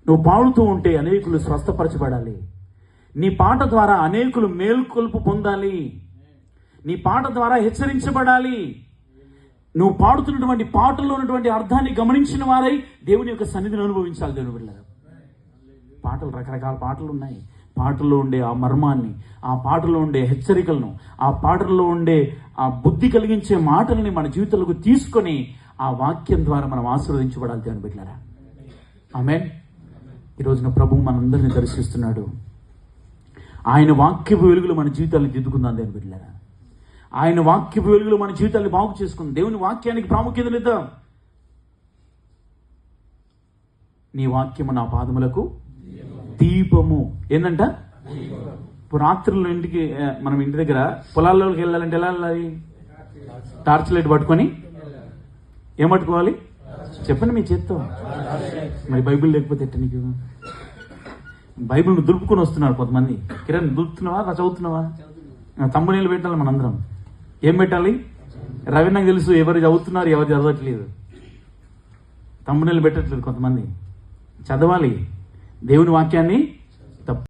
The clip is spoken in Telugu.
నువ్వు పాడుతూ ఉంటే అనేకులు స్వస్థపరచబడాలి. నీ పాట ద్వారా అనేకులు మేల్కొల్పు పొందాలి. నీ పాట ద్వారా హెచ్చరించబడాలి. నువ్వు పాడుతున్నటువంటి పాటల్లో ఉన్నటువంటి అర్థాన్ని గమనించిన వారై దేవుని యొక్క సన్నిధిని అనుభవించాలి. దేవుని బిడ్డలారా, పాటలు, రకరకాల పాటలు ఉన్నాయి. పాటల్లో ఉండే ఆ మర్మాన్ని, ఆ పాటలో ఉండే హెచ్చరికలను, ఆ పాటల్లో ఉండే ఆ బుద్ధి కలిగించే మాటల్ని మన జీవితాలకు తీసుకొని ఆ వాక్యం ద్వారా మనం ఆశీర్వదించబడాలి. దేవుని బిడ్డలారా, ఆమేన్. ఈ రోజున ప్రభువు మనందరినీ దర్శిస్తున్నాడు. ఆయన వాక్యపు వెలుగులు మన జీవితాలను దిద్దుకుందాం. దేవుని బిడ్డలారా, ఆయన వాక్యపు వెలుగులు మన జీవితాన్ని బాగు చేసుకుందాం. దేవుని వాక్యానికి ప్రాముఖ్యతనిద్దాం. నీ వాక్యము నా పాదములకు దీపము. ఏంటంట? రాత్రుల్లో మనం ఇంటి దగ్గర పొలాల్లోకి వెళ్ళాలంటే ఎలా వెళ్ళాలి? టార్చ్ లైట్ పట్టుకొని ఏం పట్టుకోవాలి? చెప్పండి మీ చేత్తో. మరి బైబిల్ లేకపోతే ఎట్ట నీకు? బైబిల్ను దులుపుకొని వస్తున్నారు కొంతమంది. కిరణ్, దులుపుతున్నావా? చదువుతున్నావా? తమ్మునీళ్ళు పెట్టాలి. మనందరం ఏం పెట్టాలి? రవి, నాకు తెలుసు ఎవరు చదువుతున్నారు, ఎవరు చదవట్లేదు. తమ్మునీళ్ళు పెట్టట్లేదు కొంతమంది. చదవాలి. దేవుని వాక్యాన్ని